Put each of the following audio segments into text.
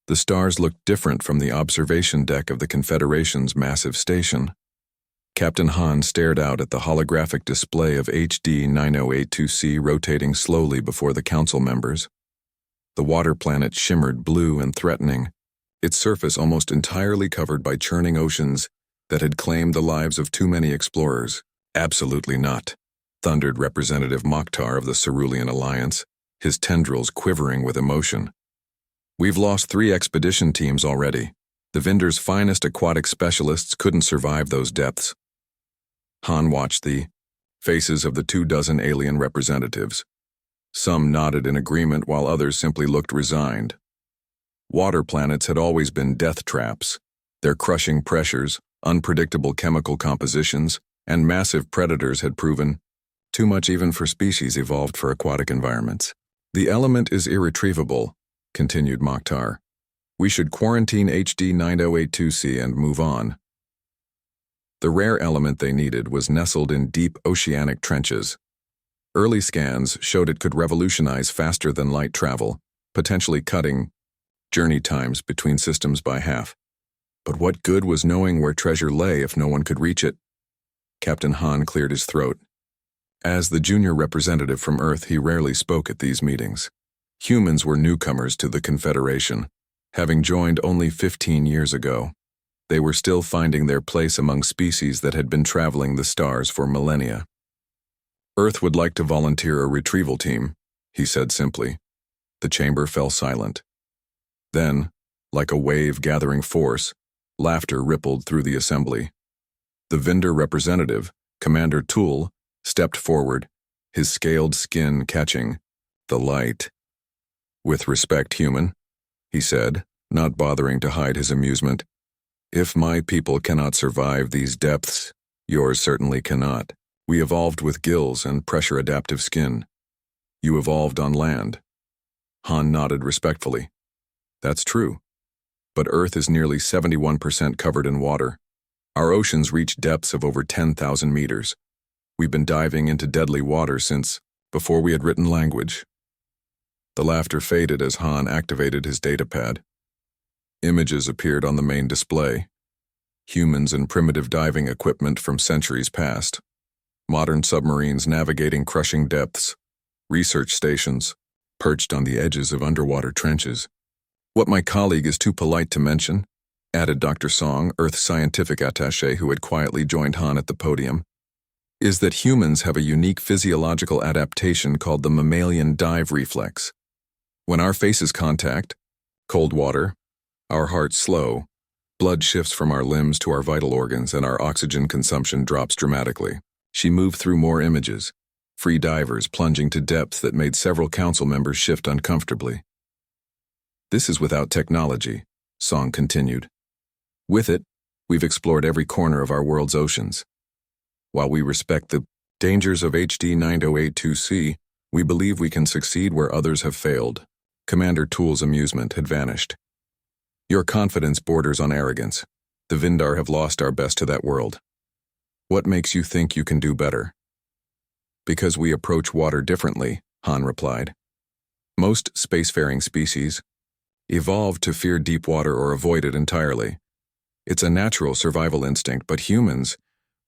The stars looked different from the observation deck of the Confederation's massive station. Captain Han stared out at the holographic display of HD 9082C rotating slowly before the council members. The water planet shimmered blue and threatening, its surface almost entirely covered by churning oceans that had claimed the lives of too many explorers. "Absolutely not," thundered Representative Mokhtar of the Cerulean Alliance, his tendrils quivering with emotion. "We've lost 3 expedition teams already. The Vinder's finest aquatic specialists couldn't survive those depths." Han watched the faces of the 24 alien representatives. Some nodded in agreement while others simply looked resigned. Water planets had always been death traps. Their crushing pressures, unpredictable chemical compositions, and massive predators had proven too much even for species evolved for aquatic environments. "The element is irretrievable," continued Mokhtar. "We should quarantine HD 9082C and move on." The rare element they needed was nestled in deep oceanic trenches. Early scans showed it could revolutionize faster than light travel, potentially cutting journey times between systems by half. But what good was knowing where treasure lay if no one could reach it? Captain Han cleared his throat. As the junior representative from Earth, he rarely spoke at these meetings. Humans were newcomers to the Confederation, having joined only 15 years ago. They were still finding their place among species that had been traveling the stars for millennia. "Earth would like to volunteer a retrieval team," he said simply. The chamber fell silent. Then, like a wave gathering force, laughter rippled through the assembly. The Vinder representative, Commander Tool, stepped forward, his scaled skin catching the light. "With respect, human," he said, not bothering to hide his amusement. "If my people cannot survive these depths, yours certainly cannot. We evolved with gills and pressure-adaptive skin. You evolved on land." Han nodded respectfully. "That's true. But Earth is nearly 71% covered in water. Our oceans reach depths of over 10,000 meters. We've been diving into deadly water since before we had written language." The laughter faded as Han activated his datapad. Images appeared on the main display. Humans and primitive diving equipment from centuries past. Modern submarines navigating crushing depths. Research stations perched on the edges of underwater trenches. "What my colleague is too polite to mention," added Dr. Song, Earth's scientific attaché who had quietly joined Han at the podium, "is that humans have a unique physiological adaptation called the mammalian dive reflex. When our faces contact cold water, our hearts slow, blood shifts from our limbs to our vital organs, and our oxygen consumption drops dramatically." She moved through more images, free divers plunging to depths that made several council members shift uncomfortably. "This is without technology," Song continued. "With it, we've explored every corner of our world's oceans. While we respect the dangers of HD 9082C, we believe we can succeed where others have failed." Commander Tool's amusement had vanished. "Your confidence borders on arrogance. The Vindar have lost our best to that world. What makes you think you can do better?" "Because we approach water differently," Han replied. "Most spacefaring species evolved to fear deep water or avoid it entirely. It's a natural survival instinct, but humans,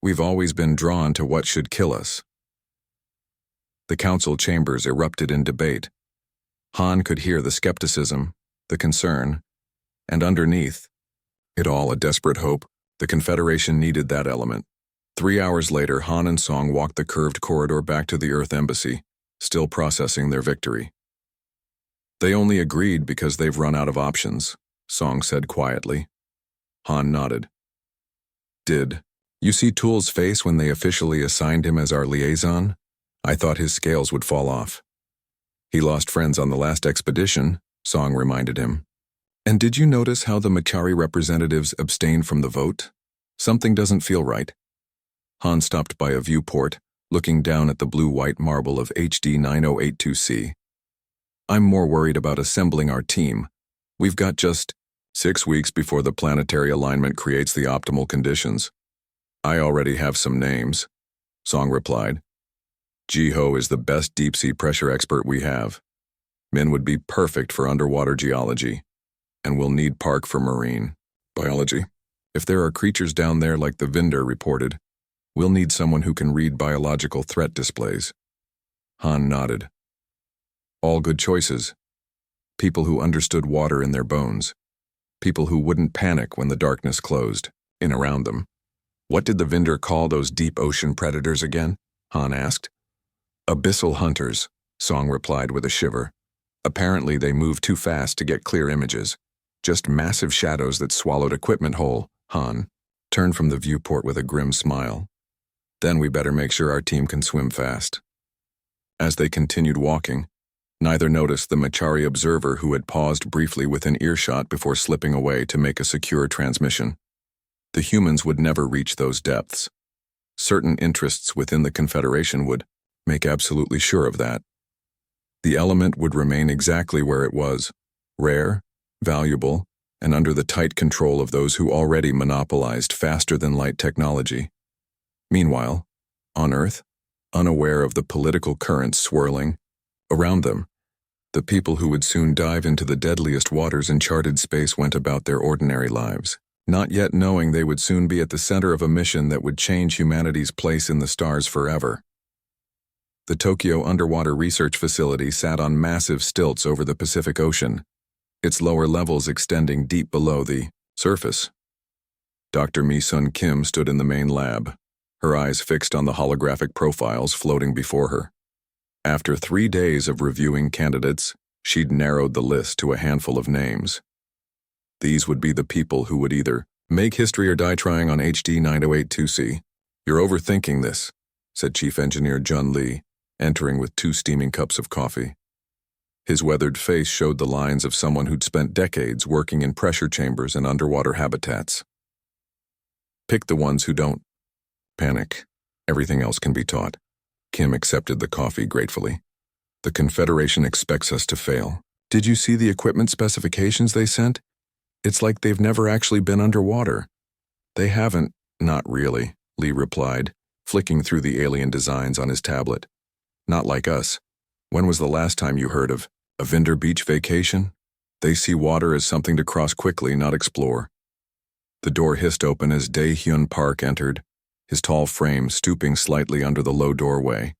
we've always been drawn to what should kill us." The council chambers erupted in debate. Han could hear the skepticism, the concern, and underneath it all a desperate hope. The Confederation needed that element. 3 hours later, Han and Song walked the curved corridor back to the Earth Embassy, still processing their victory. "They only agreed because they've run out of options," Song said quietly. Han nodded. "Did you see Tool's face when they officially assigned him as our liaison? I thought his scales would fall off." "He lost friends on the last expedition," Song reminded him. "And did you notice how the Makari representatives abstained from the vote? Something doesn't feel right." Han stopped by a viewport, looking down at the blue-white marble of HD 9082C. "I'm more worried about assembling our team. We've got just 6 weeks before the planetary alignment creates the optimal conditions." "I already have some names," Song replied. "Jiho is the best deep-sea pressure expert we have. Min would be perfect for underwater geology. and we'll need Park for marine biology. If there are creatures down there like the Vinder reported, we'll need someone who can read biological threat displays. Han nodded. All good choices. People who understood water in their bones. People who wouldn't panic when the darkness closed in around them. What did the Vinder call those deep ocean predators again? Han asked. Abyssal hunters, Song replied with a shiver. Apparently they moved too fast to get clear images. Just massive shadows that swallowed equipment whole. Han turned from the viewport with a grim smile. Then we better make sure our team can swim fast. As they continued walking, neither noticed the Machari observer who had paused briefly within earshot before slipping away to make a secure transmission. The humans would never reach those depths. Certain interests within the Confederation would make absolutely sure of that. The element would remain exactly where it was, rare, valuable, and under the tight control of those who already monopolized faster-than-light technology. Meanwhile, on Earth, unaware of the political currents swirling around them, the people who would soon dive into the deadliest waters in charted space went about their ordinary lives, not yet knowing they would soon be at the center of a mission that would change humanity's place in the stars forever. The Tokyo Underwater Research Facility sat on massive stilts over the Pacific Ocean, its lower levels extending deep below the surface. Dr. Mi-sun Kim stood in the main lab, her eyes fixed on the holographic profiles floating before her. After 3 days of reviewing candidates, she'd narrowed the list to a handful of names. These would be the people who would either make history or die trying on HD 9082C. You're overthinking this, said Chief Engineer Jun Lee, entering with 2 steaming cups of coffee. His weathered face showed the lines of someone who'd spent decades working in pressure chambers and underwater habitats. Pick the ones who don't panic. Everything else can be taught. Kim accepted the coffee gratefully. The Confederation expects us to fail. Did you see the equipment specifications they sent? It's like they've never actually been underwater. They haven't, not really, Lee replied, flicking through the alien designs on his tablet. Not like us. When was the last time you heard of a Vinder beach vacation? They see water as something to cross quickly, not explore. The door hissed open as Dae-hyun Park entered, his tall frame stooping slightly under the low doorway.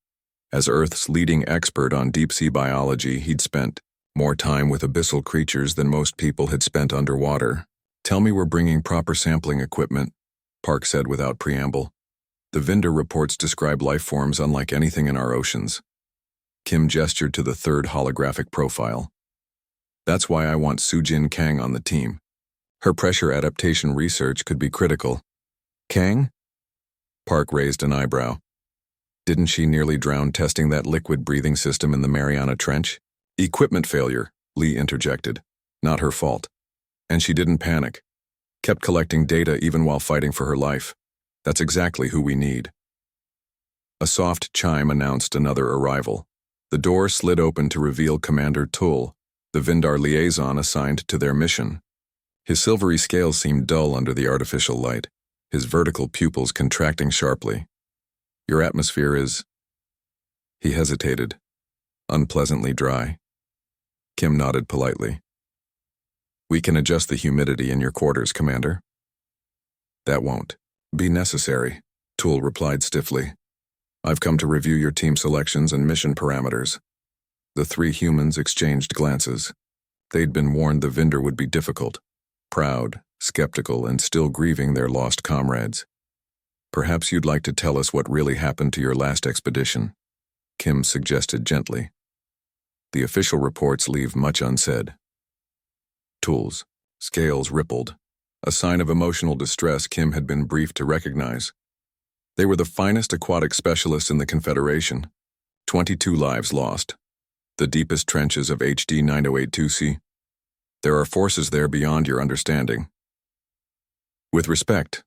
As Earth's leading expert on deep-sea biology, he'd spent more time with abyssal creatures than most people had spent underwater. Tell me we're bringing proper sampling equipment, Park said without preamble. The Vinder reports describe life forms unlike anything in our oceans. Kim gestured to the 3rd holographic profile. That's why I want Sujin Kang on the team. Her pressure adaptation research could be critical. Kang? Park raised an eyebrow. Didn't she nearly drown testing that liquid breathing system in the Mariana Trench? Equipment failure, Lee interjected. Not her fault. And she didn't panic. Kept collecting data even while fighting for her life. That's exactly who we need. A soft chime announced another arrival. The door slid open to reveal Commander Tull, the Vindar liaison assigned to their mission. His silvery scales seemed dull under the artificial light, his vertical pupils contracting sharply. Your atmosphere is... He hesitated, unpleasantly dry. Kim nodded politely. We can adjust the humidity in your quarters, Commander. That won't be necessary, Tull replied stiffly. I've come to review your team selections and mission parameters. The 3 humans exchanged glances. They'd been warned the Vinder would be difficult, proud, skeptical, and still grieving their lost comrades. Perhaps you'd like to tell us what really happened to your last expedition, Kim suggested gently. The official reports leave much unsaid. Tull's scales rippled, a sign of emotional distress Kim had been briefed to recognize. They were the finest aquatic specialists in the Confederation. 22 lives lost. The deepest trenches of HD 9082C. There are forces there beyond your understanding. With respect,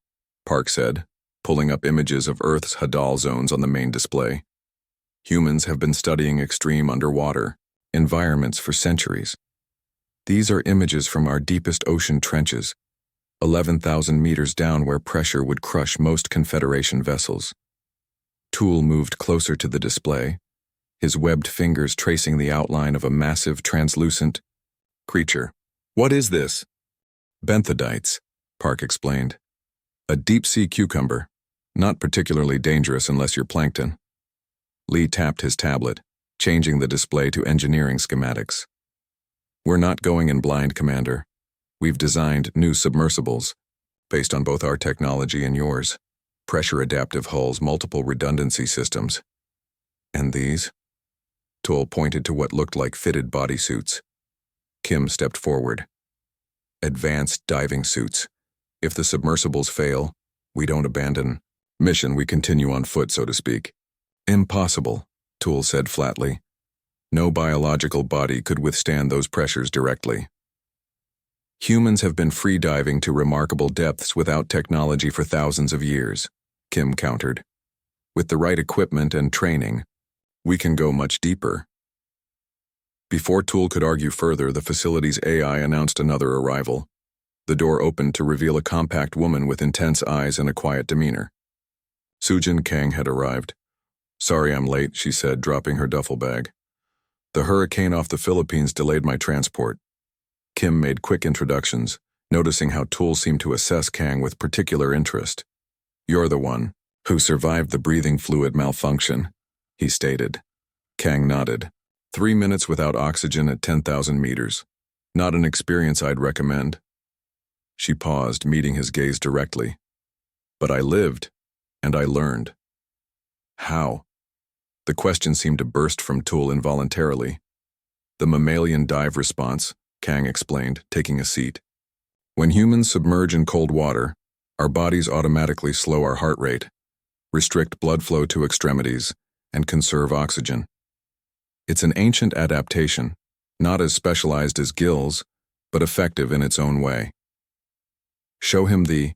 Park said, pulling up images of Earth's Hadal zones on the main display. Humans have been studying extreme underwater environments for centuries. These are images from our deepest ocean trenches, 11,000 meters down where pressure would crush most Confederation vessels. Tull moved closer to the display, his webbed fingers tracing the outline of a massive, translucent creature. What is this? Benthodites, Park explained. A deep-sea cucumber, not particularly dangerous unless you're plankton. Lee tapped his tablet, changing the display to engineering schematics. We're not going in blind, Commander. We've designed new submersibles, based on both our technology and yours. Pressure-adaptive hulls, multiple redundancy systems. And these? Tool pointed to what looked like fitted bodysuits. Kim stepped forward. Advanced diving suits. If the submersibles fail, we don't abandon mission, we continue on foot, so to speak. Impossible, Tool said flatly. No biological body could withstand those pressures directly. Humans have been free diving to remarkable depths without technology for thousands of years, Kim countered. With the right equipment and training, we can go much deeper. Before Tool could argue further, the facility's AI announced another arrival. The door opened to reveal a compact woman with intense eyes and a quiet demeanor. Sujin Kang had arrived. Sorry I'm late, she said, dropping her duffel bag. The hurricane off the Philippines delayed my transport. Kim made quick introductions, noticing how Tool seemed to assess Kang with particular interest. You're the one who survived the breathing fluid malfunction, he stated. Kang nodded. 3 minutes without oxygen at 10,000 meters. Not an experience I'd recommend. She paused, meeting his gaze directly. But I lived, and I learned. How? The question seemed to burst from Tool involuntarily. The mammalian dive response, Kang explained, taking a seat. When humans submerge in cold water, our bodies automatically slow our heart rate, restrict blood flow to extremities, and conserve oxygen. It's an ancient adaptation, not as specialized as gills, but effective in its own way. Show him the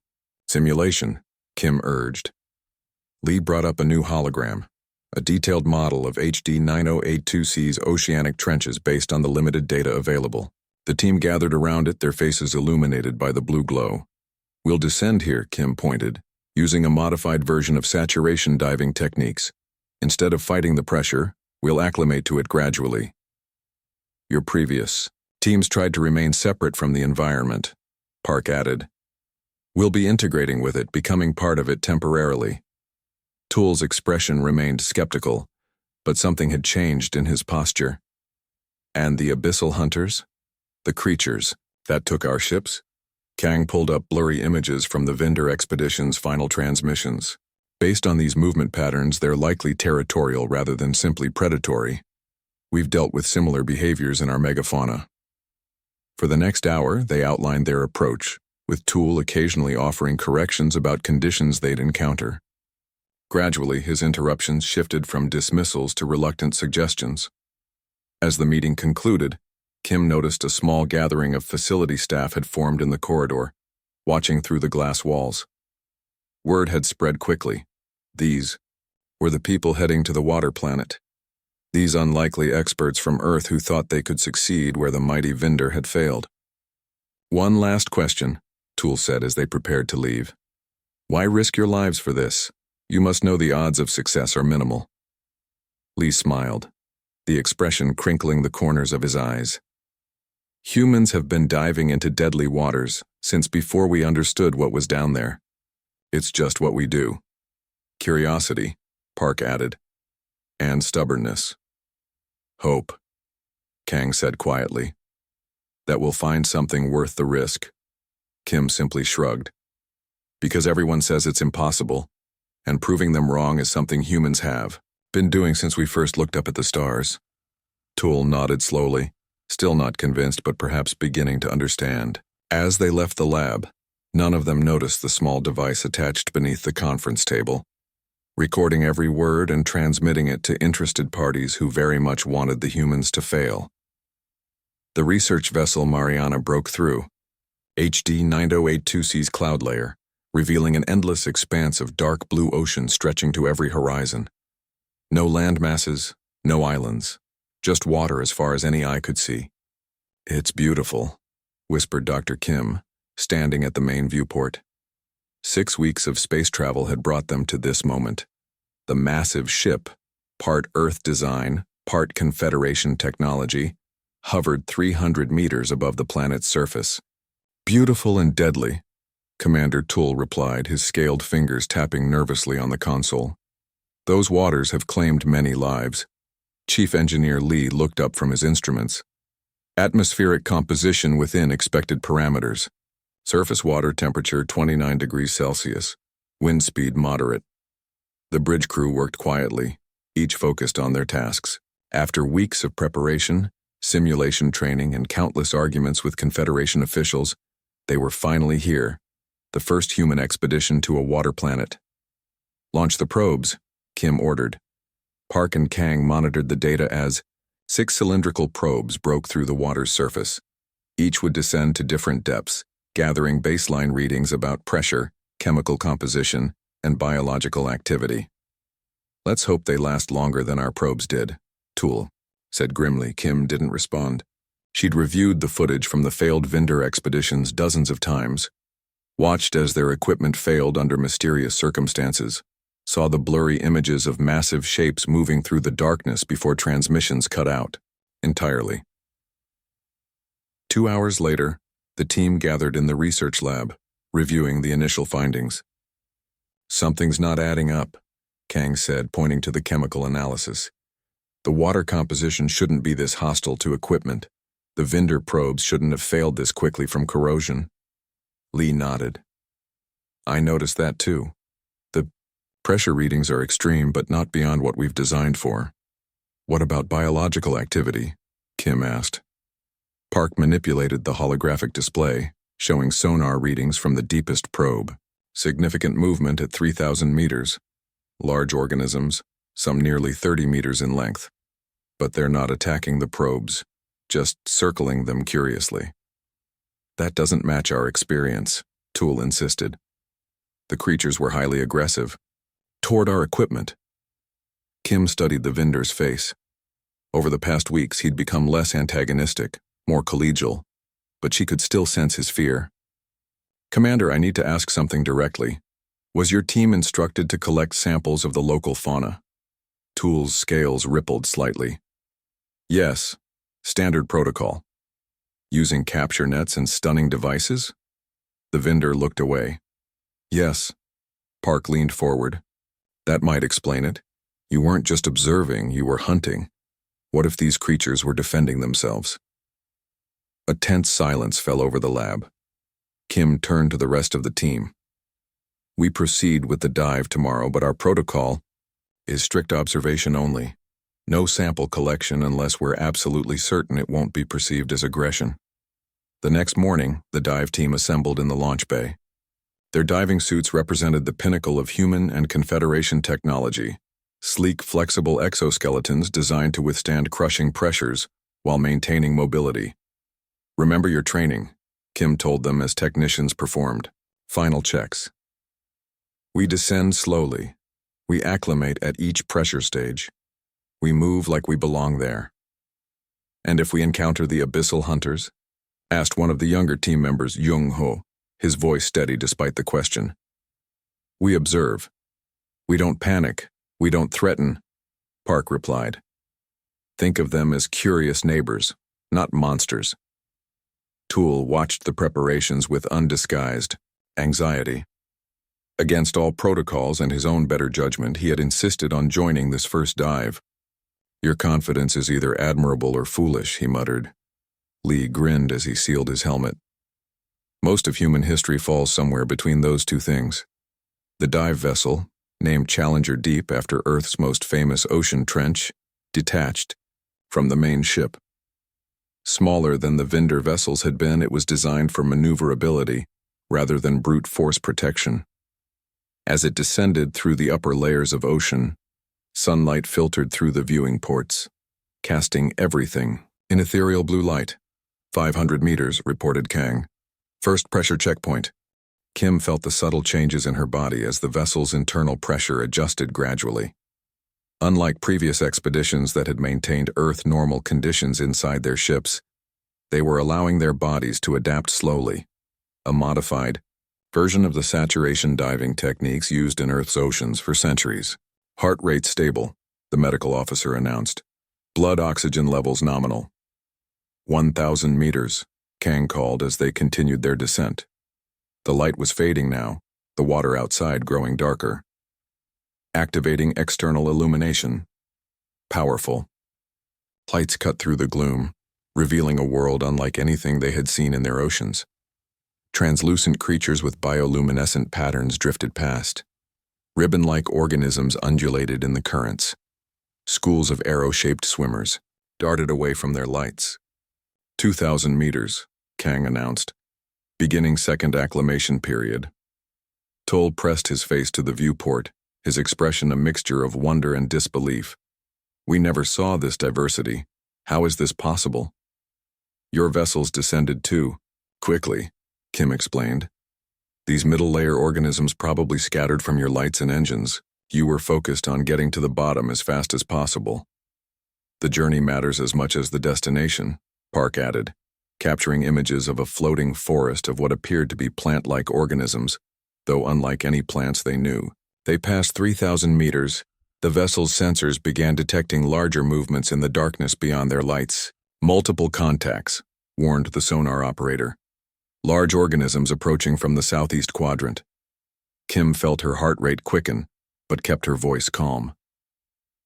simulation, Kim urged. Lee brought up a new hologram, a detailed model of HD 9082C's oceanic trenches based on the limited data available. The team gathered around it, their faces illuminated by the blue glow. We'll descend here, Kim pointed, using a modified version of saturation diving techniques. Instead of fighting the pressure, we'll acclimate to it gradually. Your previous teams tried to remain separate from the environment, Park added. We'll be integrating with it, becoming part of it temporarily. Tool's expression remained skeptical, but something had changed in his posture. And the abyssal hunters? The creatures that took our ships? Kang pulled up blurry images from the Vinder expedition's final transmissions. Based on these movement patterns, they're likely territorial rather than simply predatory. We've dealt with similar behaviors in our megafauna. For the next hour, they outlined their approach, with Tool occasionally offering corrections about conditions they'd encounter. Gradually, his interruptions shifted from dismissals to reluctant suggestions. As the meeting concluded, Kim noticed a small gathering of facility staff had formed in the corridor, watching through the glass walls. Word had spread quickly. These were the people heading to the water planet. These unlikely experts from Earth who thought they could succeed where the mighty Vinder had failed. One last question, Tool said as they prepared to leave. Why risk your lives for this? You must know the odds of success are minimal. Lee smiled, the expression crinkling the corners of his eyes. Humans have been diving into deadly waters since before we understood what was down there. It's just what we do. Curiosity, Park added, and stubbornness. Hope, Kang said quietly. That we'll find something worth the risk. Kim simply shrugged. Because everyone says it's impossible, and proving them wrong is something humans have been doing since we first looked up at the stars. Tool nodded slowly, still not convinced but perhaps beginning to understand. As they left the lab, none of them noticed the small device attached beneath the conference table, recording every word and transmitting it to interested parties who very much wanted the humans to fail. The research vessel Mariana broke through, HD 9082C's cloud layer, revealing an endless expanse of dark blue ocean stretching to every horizon. No land masses, no islands, just water as far as any eye could see. It's beautiful, whispered Dr. Kim, standing at the main viewport. 6 weeks of space travel had brought them to this moment. The massive ship, part Earth design, part Confederation technology, hovered 300 meters above the planet's surface. Beautiful and deadly, Commander Tool replied, his scaled fingers tapping nervously on the console. Those waters have claimed many lives. Chief Engineer Lee looked up from his instruments. Atmospheric composition within expected parameters. Surface water temperature 29 degrees Celsius. Wind speed moderate. The bridge crew worked quietly, each focused on their tasks. After weeks of preparation, simulation training, and countless arguments with Confederation officials, they were finally here, the first human expedition to a water planet. Launch the probes, Kim ordered. Park and Kang monitored the data as 6 cylindrical probes broke through the water's surface. Each would descend to different depths, gathering baseline readings about pressure, chemical composition, and biological activity. Let's hope they last longer than our probes did, Tool said grimly. Kim didn't respond. She'd reviewed the footage from the failed Vinder expeditions dozens of times, watched as their equipment failed under mysterious circumstances, saw the blurry images of massive shapes moving through the darkness before transmissions cut out entirely. 2 hours later, the team gathered in the research lab, reviewing the initial findings. Something's not adding up, Kang said, pointing to the chemical analysis. The water composition shouldn't be this hostile to equipment. The Vinder probes shouldn't have failed this quickly from corrosion. Lee nodded. I noticed that too. The pressure readings are extreme, but not beyond what we've designed for. What about biological activity? Kim asked. Park manipulated the holographic display, showing sonar readings from the deepest probe. Significant movement at 3,000 meters. Large organisms, some nearly 30 meters in length. But they're not attacking the probes, just circling them curiously. That doesn't match our experience, Tool insisted. The creatures were highly aggressive, toward our equipment. Kim studied the Vinder's face. Over the past weeks, he'd become less antagonistic, more collegial, but she could still sense his fear. Commander, I need to ask something directly. Was your team instructed to collect samples of the local fauna? Tool's scales rippled slightly. Yes, standard protocol. Using capture nets and stunning devices? The Vinder looked away. Yes. Park leaned forward. That might explain it. You weren't just observing, you were hunting. What if these creatures were defending themselves? A tense silence fell over the lab. Kim turned to the rest of the team. We proceed with the dive tomorrow, but our protocol is strict observation only. No sample collection unless we're absolutely certain it won't be perceived as aggression. The next morning, the dive team assembled in the launch bay. Their diving suits represented the pinnacle of human and Confederation technology, sleek, flexible exoskeletons designed to withstand crushing pressures while maintaining mobility. Remember your training, Kim told them as technicians performed final checks. We descend slowly. We acclimate at each pressure stage. We move like we belong there. And if we encounter the abyssal hunters? Asked one of the younger team members, Jung-ho, his voice steady despite the question. We observe. We don't panic. We don't threaten, Park replied. Think of them as curious neighbors, not monsters. Tool watched the preparations with undisguised anxiety. Against all protocols and his own better judgment, he had insisted on joining this first dive. Your confidence is either admirable or foolish, he muttered. Lee grinned as he sealed his helmet. Most of human history falls somewhere between those two things. The dive vessel, named Challenger Deep after Earth's most famous ocean trench, detached from the main ship. Smaller than the Vinder vessels had been, it was designed for maneuverability rather than brute force protection. As it descended through the upper layers of ocean, sunlight filtered through the viewing ports, casting everything in ethereal blue light. 500 meters, reported Kang. First pressure checkpoint. Kim felt the subtle changes in her body as the vessel's internal pressure adjusted gradually. Unlike previous expeditions that had maintained Earth-normal conditions inside their ships, they were allowing their bodies to adapt slowly, a modified version of the saturation diving techniques used in Earth's oceans for centuries. Heart rate stable, the medical officer announced. Blood oxygen levels nominal. 1,000 meters, Kang called as they continued their descent. The light was fading now, the water outside growing darker. Activating external illumination. Powerful. Lights cut through the gloom, revealing a world unlike anything they had seen in their oceans. Translucent creatures with bioluminescent patterns drifted past. Ribbon-like organisms undulated in the currents. Schools of arrow-shaped swimmers darted away from their lights. 2,000 meters, Kang announced, beginning second acclimation period. Tull pressed his face to the viewport, his expression a mixture of wonder and disbelief. We never saw this diversity. How is this possible? Your vessels descended too, quickly, Kim explained. These middle-layer organisms probably scattered from your lights and engines. You were focused on getting to the bottom as fast as possible. The journey matters as much as the destination, Park added, capturing images of a floating forest of what appeared to be plant-like organisms, though unlike any plants they knew. They passed 3,000 meters. The vessel's sensors began detecting larger movements in the darkness beyond their lights. Multiple contacts, warned the sonar operator. Large organisms approaching from the southeast quadrant. Kim felt her heart rate quicken, but kept her voice calm.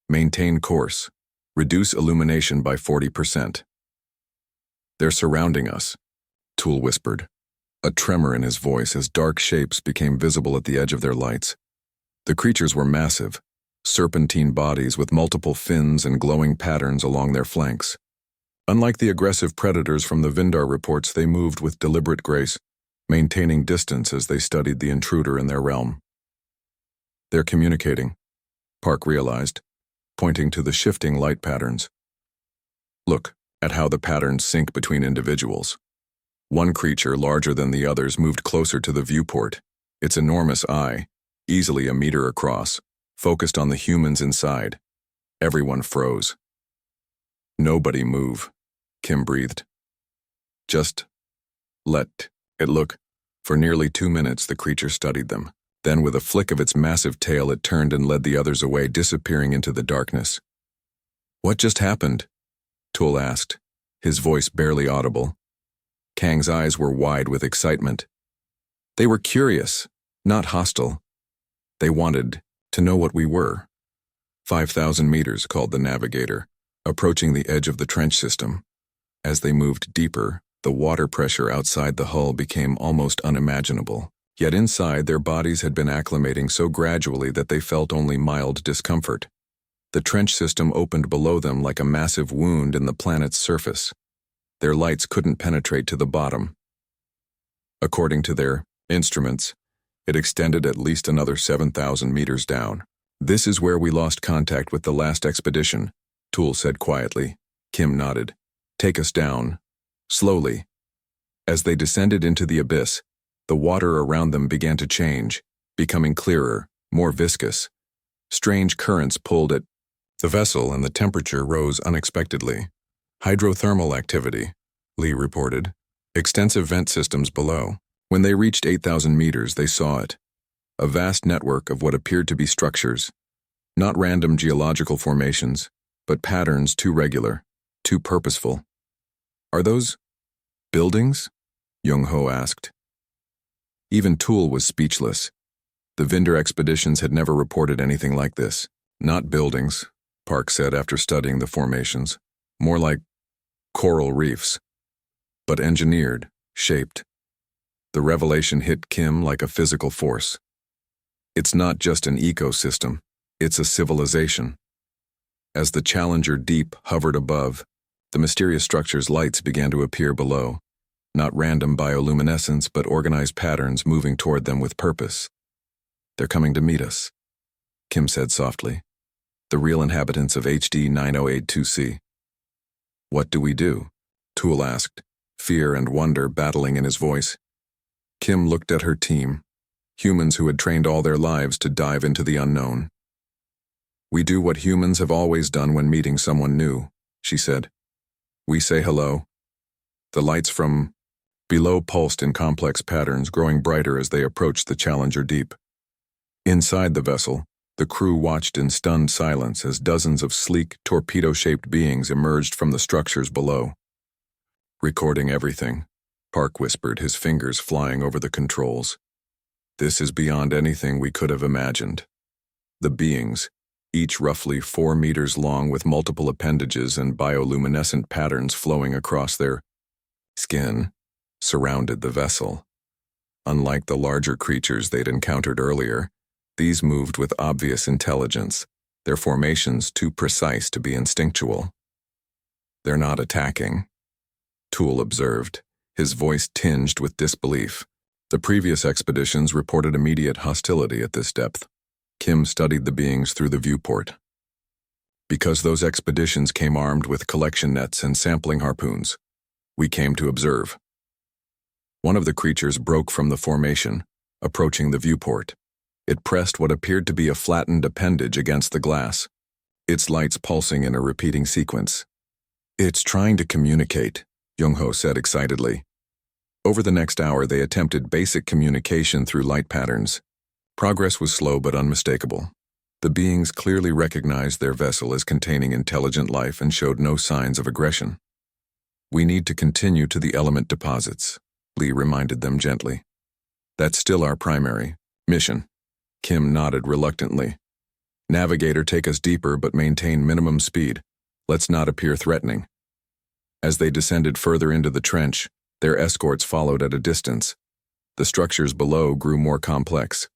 Maintain course. Reduce illumination by 40%. They're surrounding us, Tull whispered, a tremor in his voice as dark shapes became visible at the edge of their lights. The creatures were massive, serpentine bodies with multiple fins and glowing patterns along their flanks. Unlike the aggressive predators from the Vindar reports, they moved with deliberate grace, maintaining distance as they studied the intruder in their realm. They're communicating, Park realized, pointing to the shifting light patterns. Look at how the patterns sync between individuals. One creature, larger than the others, moved closer to the viewport, its enormous eye, easily a meter across, focused on the humans inside. Everyone froze. Nobody move, Kim breathed. Just let it look. For nearly 2 minutes, the creature studied them. Then, with a flick of its massive tail, it turned and led the others away, disappearing into the darkness. What just happened? Tull asked, his voice barely audible. Kang's eyes were wide with excitement. They were curious, not hostile. They wanted to know what we were. 5,000 meters, called the navigator, approaching the edge of the trench system. As they moved deeper, the water pressure outside the hull became almost unimaginable. Yet inside, their bodies had been acclimating so gradually that they felt only mild discomfort. The trench system opened below them like a massive wound in the planet's surface. Their lights couldn't penetrate to the bottom. According to their instruments, it extended at least another 7,000 meters down. This is where we lost contact with the last expedition, Tull said quietly. Kim nodded. Take us down. Slowly. As they descended into the abyss, the water around them began to change, becoming clearer, more viscous. Strange currents pulled at the vessel and the temperature rose unexpectedly. Hydrothermal activity, Lee reported. Extensive vent systems below. When they reached 8,000 meters, they saw it. A vast network of what appeared to be structures. Not random geological formations, but patterns too regular, too purposeful. Are those buildings? Young-ho asked. Even Tull was speechless. The Vindar expeditions had never reported anything like this. Not buildings, Park said after studying the formations. More like coral reefs. But engineered, shaped. The revelation hit Kim like a physical force. It's not just an ecosystem, it's a civilization. As the Challenger Deep hovered above, the mysterious structure's lights began to appear below. Not random bioluminescence, but organized patterns moving toward them with purpose. They're coming to meet us, Kim said softly. The real inhabitants of HD 9082C. What do we do? Tull asked, fear and wonder battling in his voice. Kim looked at her team, humans who had trained all their lives to dive into the unknown. We do what humans have always done when meeting someone new, she said. We say hello. The lights from below pulsed in complex patterns, growing brighter as they approached the Challenger Deep. Inside the vessel, the crew watched in stunned silence as dozens of sleek, torpedo-shaped beings emerged from the structures below. Recording everything, Park whispered, his fingers flying over the controls. This is beyond anything we could have imagined. The beings, each roughly 4 meters long with multiple appendages and bioluminescent patterns flowing across their skin, surrounded the vessel. Unlike the larger creatures they'd encountered earlier, these moved with obvious intelligence, their formations too precise to be instinctual. They're not attacking, Toole observed, his voice tinged with disbelief. The previous expeditions reported immediate hostility at this depth. Kim studied the beings through the viewport. Because those expeditions came armed with collection nets and sampling harpoons, we came to observe. One of the creatures broke from the formation, approaching the viewport. It pressed what appeared to be a flattened appendage against the glass, its lights pulsing in a repeating sequence. It's trying to communicate, Young-ho said excitedly. Over the next hour, they attempted basic communication through light patterns. Progress was slow but unmistakable. The beings clearly recognized their vessel as containing intelligent life and showed no signs of aggression. We need to continue to the element deposits, Lee reminded them gently. That's still our primary mission. Kim nodded reluctantly. Navigator, take us deeper but maintain minimum speed. Let's not appear threatening. As they descended further into the trench, their escorts followed at a distance. The structures below grew more complex.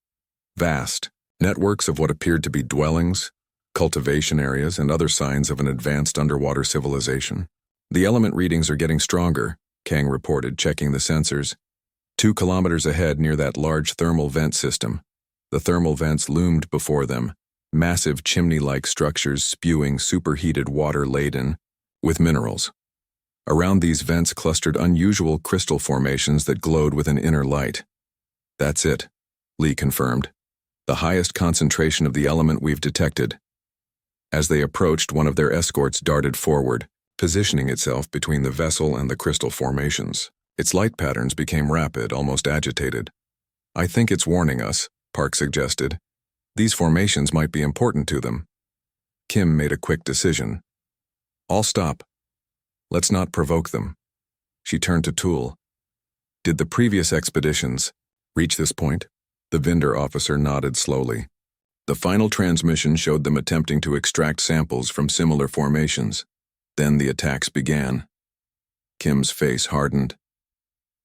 Vast, networks of what appeared to be dwellings, cultivation areas, and other signs of an advanced underwater civilization. The element readings are getting stronger, Kang reported, checking the sensors. 2 kilometers ahead near that large thermal vent system. The thermal vents loomed before them, massive chimney-like structures spewing superheated water laden with minerals. Around these vents clustered unusual crystal formations that glowed with an inner light. That's it, Lee confirmed. The highest concentration of the element we've detected. As they approached, one of their escorts darted forward, positioning itself between the vessel and the crystal formations. Its light patterns became rapid, almost agitated. I think it's warning us, Park suggested. These formations might be important to them. Kim made a quick decision. I'll stop. Let's not provoke them. She turned to Toole. Did the previous expeditions reach this point? The vendor officer nodded slowly. The final transmission showed them attempting to extract samples from similar formations. Then the attacks began. Kim's face hardened.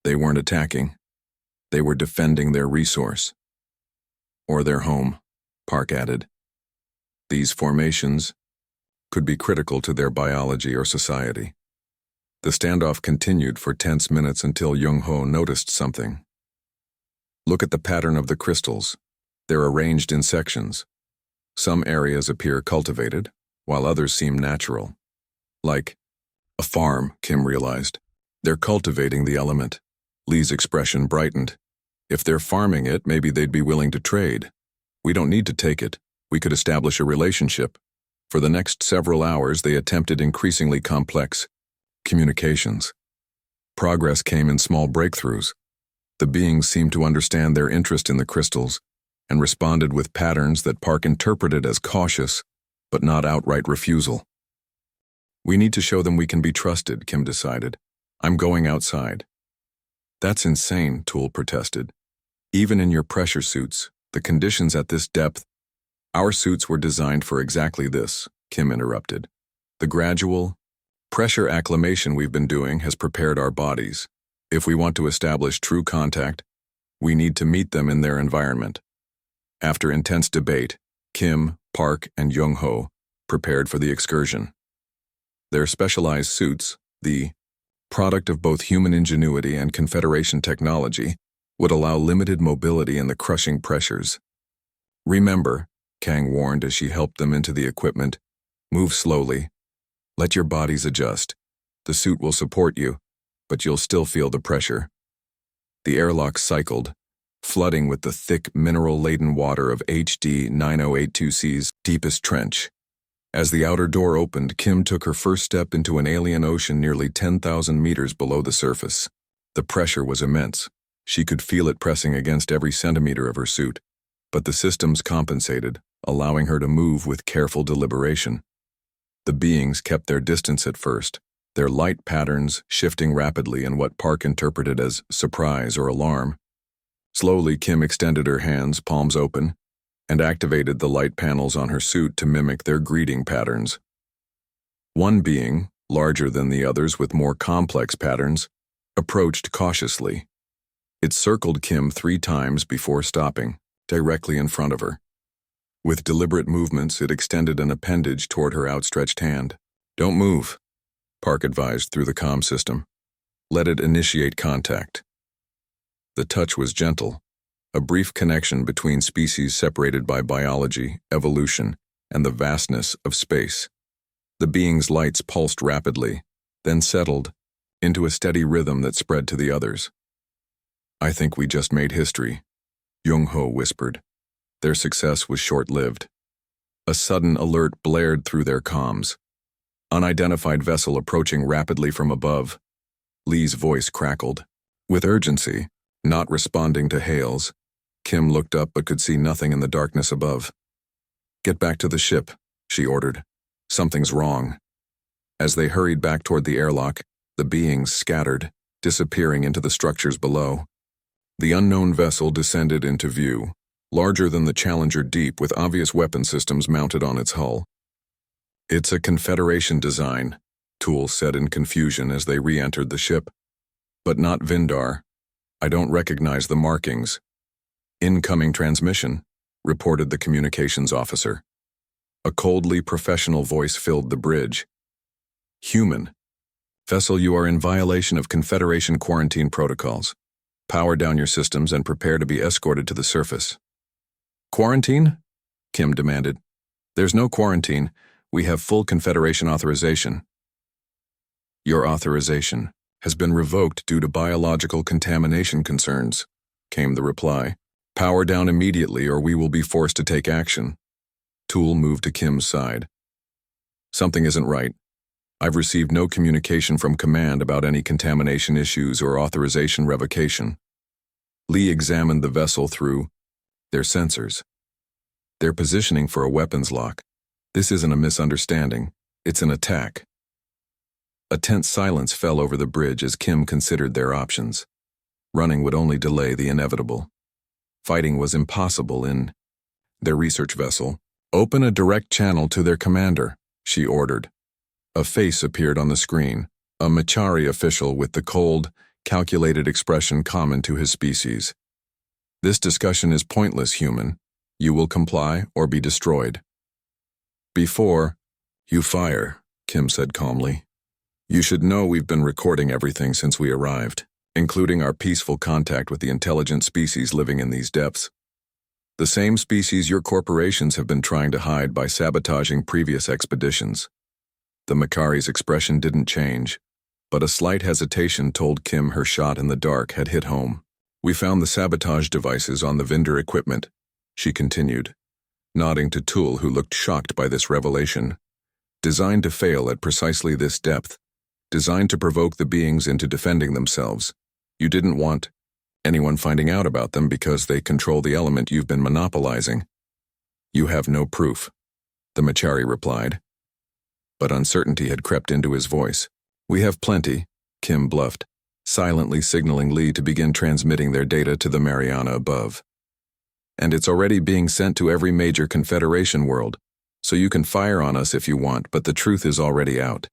They weren't attacking. They were defending their resource. Or their home, Park added. These formations could be critical to their biology or society. The standoff continued for tense minutes until Young-ho noticed something. Look at the pattern of the crystals. They're arranged in sections. Some areas appear cultivated, while others seem natural. Like a farm, Kim realized. They're cultivating the element. Lee's expression brightened. If they're farming it, maybe they'd be willing to trade. We don't need to take it. We could establish a relationship. For the next several hours, they attempted increasingly complex communications. Progress came in small breakthroughs. The beings seemed to understand their interest in the crystals and responded with patterns that Park interpreted as cautious, but not outright refusal. We need to show them we can be trusted, Kim decided. I'm going outside. That's insane, Toole protested. Even in your pressure suits, the conditions at this depth, our suits were designed for exactly this, Kim interrupted. The gradual pressure acclimation we've been doing has prepared our bodies. If we want to establish true contact, we need to meet them in their environment. After intense debate, Kim, Park, and Young-ho prepared for the excursion. Their specialized suits, the product of both human ingenuity and Confederation technology, would allow limited mobility in the crushing pressures. Remember, Kang warned as she helped them into the equipment, move slowly. Let your bodies adjust. The suit will support you, but you'll still feel the pressure. The airlock cycled, flooding with the thick, mineral-laden water of HD 9082C's deepest trench. As the outer door opened, Kim took her first step into an alien ocean nearly 10,000 meters below the surface. The pressure was immense. She could feel it pressing against every centimeter of her suit, but the systems compensated, allowing her to move with careful deliberation. The beings kept their distance at first, their light patterns shifting rapidly in what Park interpreted as surprise or alarm. Slowly, Kim extended her hands, palms open, and activated the light panels on her suit to mimic their greeting patterns. One being, larger than the others with more complex patterns, approached cautiously. It circled Kim 3 times before stopping, directly in front of her. With deliberate movements, it extended an appendage toward her outstretched hand. "Don't move," Park advised through the comm system. "Let it initiate contact." The touch was gentle, a brief connection between species separated by biology, evolution, and the vastness of space. The being's lights pulsed rapidly, then settled into a steady rhythm that spread to the others. "I think we just made history," Jung-ho whispered. Their success was short-lived. A sudden alert blared through their comms. "Unidentified vessel approaching rapidly from above." Lee's voice crackled. With urgency, not responding to hails, Kim looked up but could see nothing in the darkness above. "Get back to the ship," she ordered. "Something's wrong." As they hurried back toward the airlock, the beings scattered, disappearing into the structures below. The unknown vessel descended into view, larger than the Challenger deep with obvious weapon systems mounted on its hull. "It's a Confederation design," Tool said in confusion as they re-entered the ship. "But not Vindar. I don't recognize the markings." "Incoming transmission," reported the communications officer. A coldly professional voice filled the bridge. "Human. Vessel, you are in violation of Confederation quarantine protocols. Power down your systems and prepare to be escorted to the surface." "Quarantine?" Kim demanded. "There's no quarantine. We have full Confederation authorization." "Your authorization has been revoked due to biological contamination concerns," came the reply. "Power down immediately or we will be forced to take action." Tool moved to Kim's side. "Something isn't right. I've received no communication from command about any contamination issues or authorization revocation." Lee examined the vessel through their sensors. "They're positioning for a weapons lock. This isn't a misunderstanding. It's an attack." A tense silence fell over the bridge as Kim considered their options. Running would only delay the inevitable. Fighting was impossible in their research vessel. "Open a direct channel to their commander," she ordered. A face appeared on the screen, a Machari official with the cold, calculated expression common to his species. "This discussion is pointless, human. You will comply or be destroyed." "Before you fire," Kim said calmly, "you should know we've been recording everything since we arrived, including our peaceful contact with the intelligent species living in these depths. The same species your corporations have been trying to hide by sabotaging previous expeditions." The Makari's expression didn't change, but a slight hesitation told Kim her shot in the dark had hit home. "We found the sabotage devices on the Vinder equipment," she continued, nodding to Tool, who looked shocked by this revelation. "Designed to fail at precisely this depth, designed to provoke the beings into defending themselves. You didn't want anyone finding out about them because they control the element you've been monopolizing." "You have no proof," the Machari replied. But uncertainty had crept into his voice. "We have plenty," Kim bluffed, silently signaling Lee to begin transmitting their data to the Mariana above. "And it's already being sent to every major Confederation world, so you can fire on us if you want, but the truth is already out."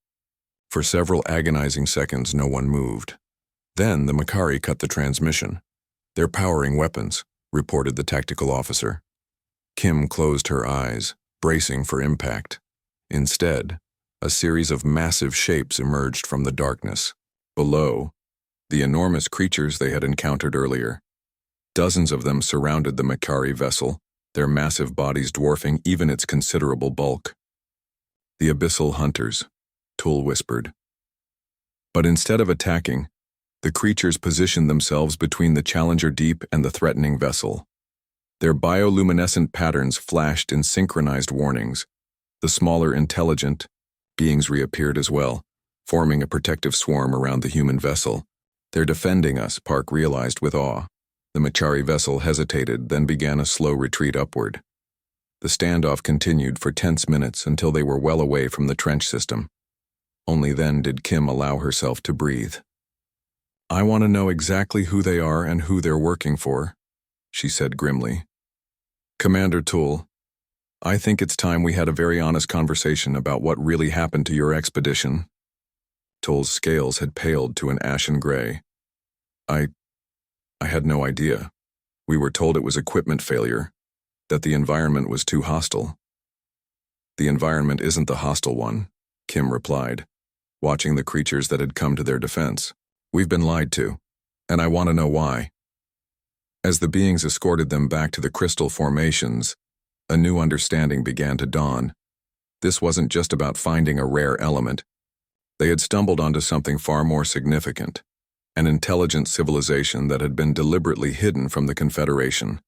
For several agonizing seconds, no one moved. Then the Makari cut the transmission. "They're powering weapons," reported the tactical officer. Kim closed her eyes, bracing for impact. Instead, a series of massive shapes emerged from the darkness. Below, the enormous creatures they had encountered earlier. Dozens of them surrounded the Makari vessel, their massive bodies dwarfing even its considerable bulk. "The abyssal hunters," Tool whispered. But instead of attacking, the creatures positioned themselves between the Challenger deep and the threatening vessel. Their bioluminescent patterns flashed in synchronized warnings. The smaller intelligent beings reappeared as well, forming a protective swarm around the human vessel. "They're defending us," Park realized with awe. The Machari vessel hesitated, then began a slow retreat upward. The standoff continued for tense minutes until they were well away from the trench system. Only then did Kim allow herself to breathe. "I want to know exactly who they are and who they're working for," she said grimly. "Commander Tool, I think it's time we had a very honest conversation about what really happened to your expedition." Tool's scales had paled to an ashen gray. I had no idea. We were told it was equipment failure, that the environment was too hostile." "The environment isn't the hostile one," Kim replied, watching the creatures that had come to their defense. "We've been lied to, and I want to know why." As the beings escorted them back to the crystal formations, a new understanding began to dawn. This wasn't just about finding a rare element. They had stumbled onto something far more significant, an intelligent civilization that had been deliberately hidden from the Confederation,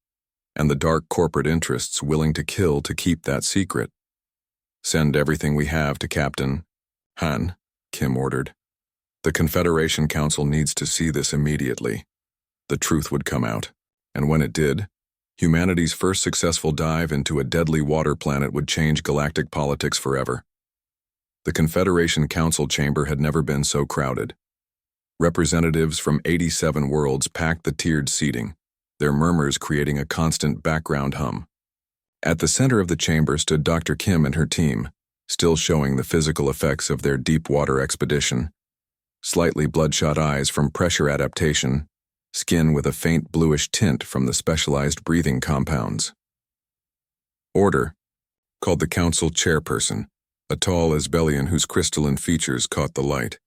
and the dark corporate interests willing to kill to keep that secret. "Send everything we have to Captain Han," Kim ordered. "The Confederation Council needs to see this immediately." The truth would come out, and when it did, humanity's first successful dive into a deadly water planet would change galactic politics forever. The Confederation Council chamber had never been so crowded. Representatives from 87 worlds packed the tiered seating, their murmurs creating a constant background hum. At the center of the chamber stood Dr. Kim and her team, still showing the physical effects of their deep water expedition. Slightly bloodshot eyes from pressure adaptation, skin with a faint bluish tint from the specialized breathing compounds. "Order," called the council chairperson, a tall Asbelian whose crystalline features caught the light.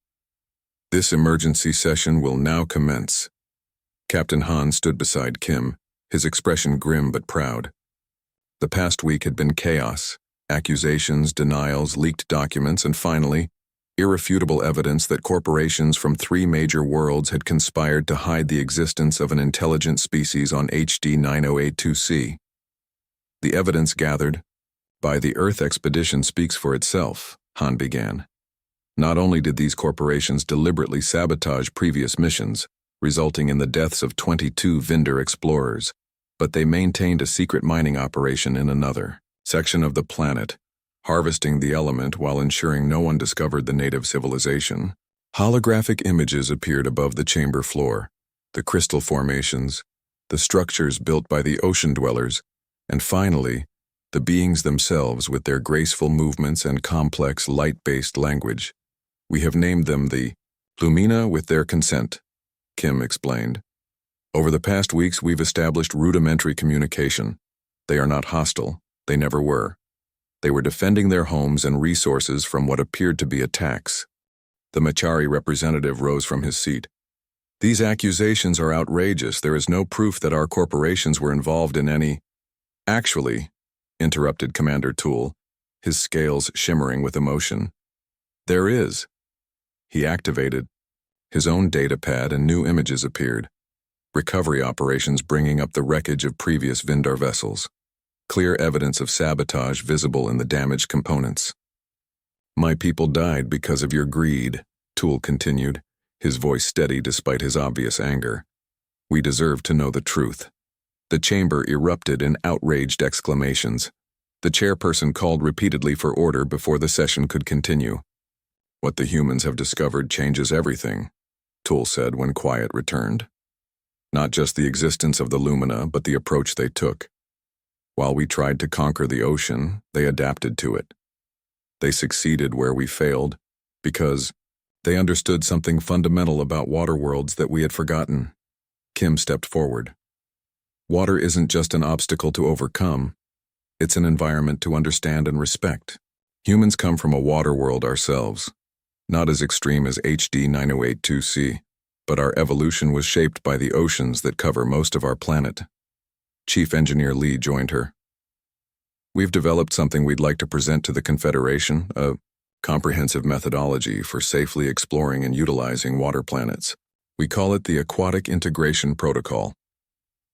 "This emergency session will now commence." Captain Han stood beside Kim, his expression grim but proud. The past week had been chaos, accusations, denials, leaked documents, and finally, irrefutable evidence that corporations from 3 major worlds had conspired to hide the existence of an intelligent species on HD 9082C. The evidence gathered by the Earth expedition speaks for itself, Han began. Not only did these corporations deliberately sabotage previous missions, resulting in the deaths of 22 Vinder explorers, but they maintained a secret mining operation in another section of the planet, harvesting the element while ensuring no one discovered the native civilization. Holographic images appeared above the chamber floor, the crystal formations, the structures built by the ocean dwellers, and finally, the beings themselves with their graceful movements and complex light-based language. "We have named them the Lumina with their consent," Kim explained. "Over the past weeks we've established rudimentary communication. They are not hostile, they never were. They were defending their homes and resources from what appeared to be attacks." The Machari representative rose from his seat. "These accusations are outrageous. There is no proof that our corporations were involved in any—" "Actually," interrupted Commander Tool, his scales shimmering with emotion, "there is." He activated his own data pad and new images appeared. Recovery operations bringing up the wreckage of previous Vindar vessels. Clear evidence of sabotage visible in the damaged components. "My people died because of your greed," Tool continued, his voice steady despite his obvious anger. "We deserve to know the truth." The chamber erupted in outraged exclamations. The chairperson called repeatedly for order before the session could continue. "What the humans have discovered changes everything," Tool said when quiet returned. "Not just the existence of the Lumina, but the approach they took. While we tried to conquer the ocean, they adapted to it. They succeeded where we failed, because they understood something fundamental about water worlds that we had forgotten." Kim stepped forward. "Water isn't just an obstacle to overcome. It's an environment to understand and respect. Humans come from a water world ourselves. Not as extreme as HD 9082C, but our evolution was shaped by the oceans that cover most of our planet." Chief Engineer Lee joined her. "We've developed something we'd like to present to the Confederation, a comprehensive methodology for safely exploring and utilizing water planets. We call it the Aquatic Integration Protocol."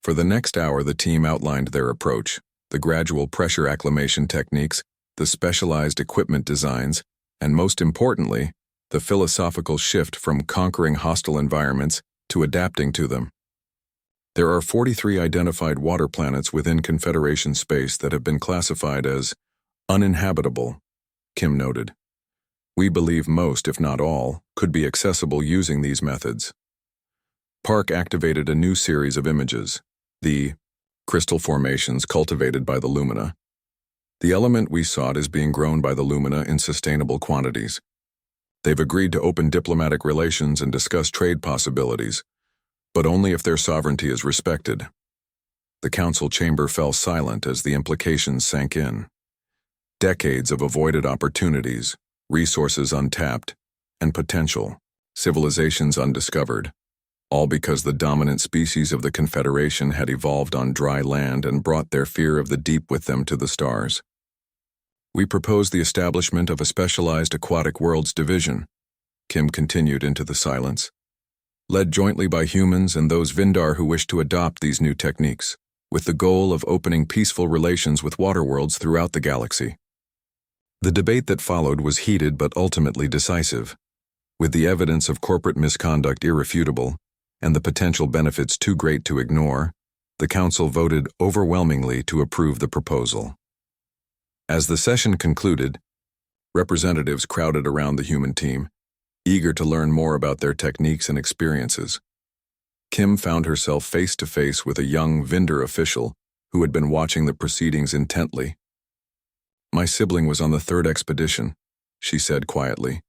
For the next hour, the team outlined their approach, the gradual pressure acclimation techniques, the specialized equipment designs, and most importantly, the philosophical shift from conquering hostile environments to adapting to them. "There are 43 identified water planets within Confederation space that have been classified as uninhabitable," Kim noted. We believe most, if not all, could be accessible using these methods. Park activated a new series of images, the crystal formations cultivated by the lumina. The element we sought is being grown by the lumina in sustainable quantities. They've agreed to open diplomatic relations and discuss trade possibilities, but only if their sovereignty is respected. The council chamber fell silent as the implications sank in. Decades of avoided opportunities, resources untapped, and potential, civilizations undiscovered, all because the dominant species of the Confederation had evolved on dry land and brought their fear of the deep with them to the stars. We proposed the establishment of a specialized aquatic worlds division, Kim continued into the silence, led jointly by humans and those Vindar who wish to adopt these new techniques, with the goal of opening peaceful relations with water worlds throughout the galaxy. The debate that followed was heated but ultimately decisive. With the evidence of corporate misconduct irrefutable, and the potential benefits too great to ignore, the council voted overwhelmingly to approve the proposal. As the session concluded, representatives crowded around the human team, eager to learn more about their techniques and experiences. Kim found herself face to face with a young Vindar official who had been watching the proceedings intently. "My sibling was on the third expedition," she said quietly.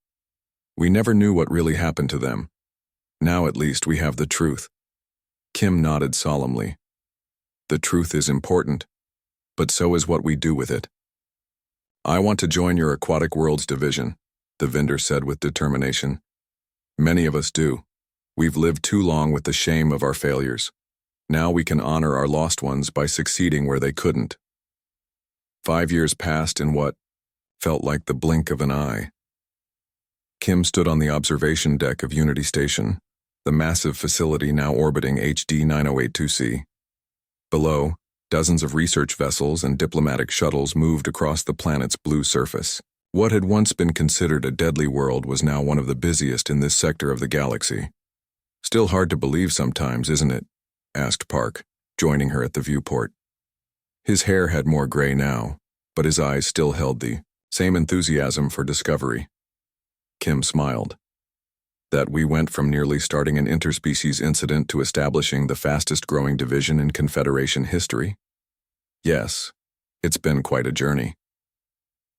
"We never knew what really happened to them. Now at least we have the truth." Kim nodded solemnly. "The truth is important, but so is what we do with it." "I want to join your Aquatic Worlds division," the Vindar said with determination. "Many of us do. We've lived too long with the shame of our failures. Now we can honor our lost ones by succeeding where they couldn't." 5 years passed in what felt like the blink of an eye. Kim stood on the observation deck of Unity Station, the massive facility now orbiting HD 9082C. Below, dozens of research vessels and diplomatic shuttles moved across the planet's blue surface. What had once been considered a deadly world was now one of the busiest in this sector of the galaxy. "Still hard to believe sometimes, isn't it?" asked Park, joining her at the viewport. His hair had more gray now, but his eyes still held the same enthusiasm for discovery. Kim smiled. "That we went from nearly starting an interspecies incident to establishing the fastest-growing division in Confederation history? Yes, it's been quite a journey."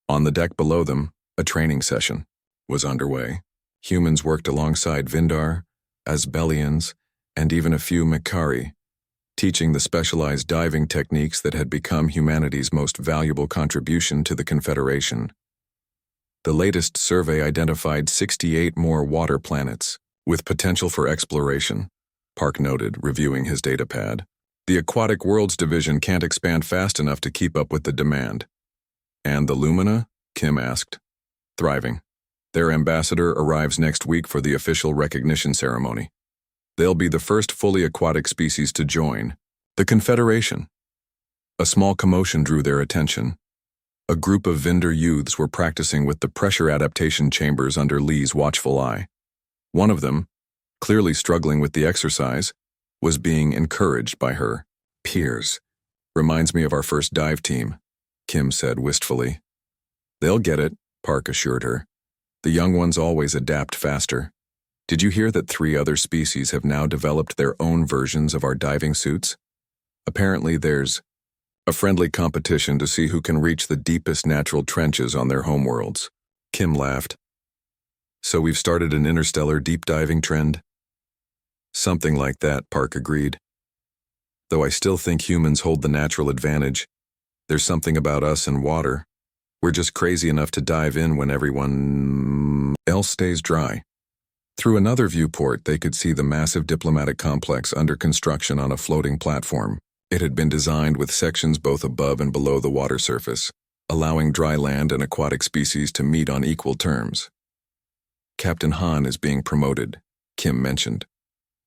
On the deck below them, a training session was underway. Humans worked alongside Vindar, Asbelians, and even a few Makari, teaching the specialized diving techniques that had become humanity's most valuable contribution to the Confederation. The latest survey identified 68 more water planets, with potential for exploration, Park noted, reviewing his datapad. "The Aquatic Worlds division can't expand fast enough to keep up with the demand." "And the Lumina?" Kim asked. "Thriving. Their ambassador arrives next week for the official recognition ceremony. They'll be the first fully aquatic species to join the Confederation." A small commotion drew their attention. A group of Vindar youths were practicing with the pressure adaptation chambers under Lee's watchful eye. One of them, clearly struggling with the exercise, was being encouraged by her peers. "Reminds me of our first dive team," Kim said wistfully. "They'll get it," Park assured her. "The young ones always adapt faster. Did you hear that 3 other species have now developed their own versions of our diving suits? Apparently there's a friendly competition to see who can reach the deepest natural trenches on their homeworlds." Kim laughed. "So we've started an interstellar deep diving trend?" "Something like that," Park agreed. "Though I still think humans hold the natural advantage. There's something about us and water. We're just crazy enough to dive in when everyone else stays dry." Through another viewport, they could see the massive diplomatic complex under construction on a floating platform. It had been designed with sections both above and below the water surface, allowing dry land and aquatic species to meet on equal terms. "Captain Han is being promoted," Kim mentioned.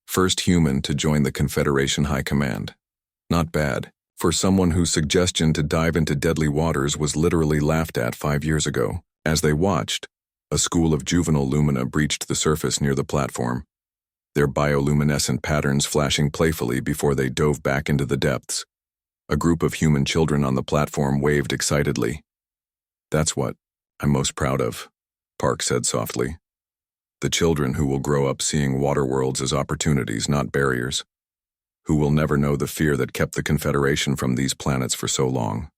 "First human to join the Confederation High Command. Not bad, for someone whose suggestion to dive into deadly waters was literally laughed at 5 years ago." As they watched, a school of juvenile lumina breached the surface near the platform, their bioluminescent patterns flashing playfully before they dove back into the depths. A group of human children on the platform waved excitedly. "That's what I'm most proud of," Park said softly. The children who will grow up seeing water worlds as opportunities, not barriers. Who will never know the fear that kept the Confederation from these planets for so long.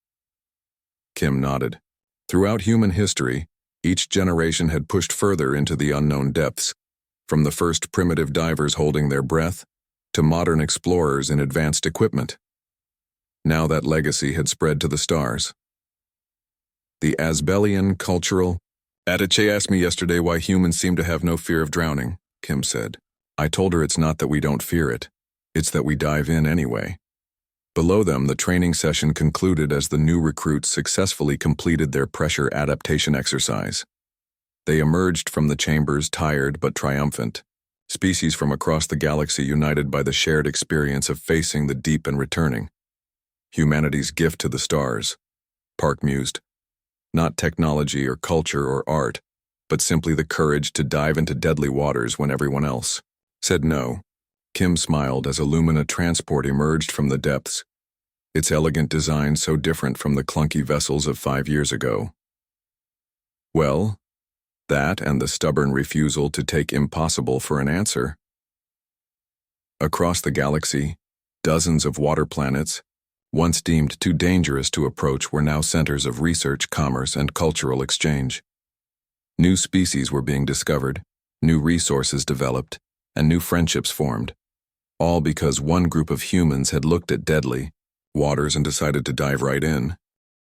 Kim nodded. Throughout human history, each generation had pushed further into the unknown depths, from the first primitive divers holding their breath to modern explorers in advanced equipment. Now that legacy had spread to the stars. The Asbelian cultural... Adiche asked me yesterday why humans seem to have no fear of drowning, Kim said. I told her it's not that we don't fear it, it's that we dive in anyway. Below them, the training session concluded as the new recruits successfully completed their pressure adaptation exercise. They emerged from the chambers tired but triumphant, species from across the galaxy united by the shared experience of facing the deep and returning. Humanity's gift to the stars, Park mused. Not technology or culture or art, but simply the courage to dive into deadly waters when everyone else said no. Kim smiled as a Lumina transport emerged from the depths, its elegant design so different from the clunky vessels of 5 years ago. Well, that and the stubborn refusal to take impossible for an answer. Across the galaxy, dozens of water planets, once deemed too dangerous to approach, were now centers of research, commerce, and cultural exchange. New species were being discovered, new resources developed, and new friendships formed, all because one group of humans had looked at deadly waters and decided to dive right in.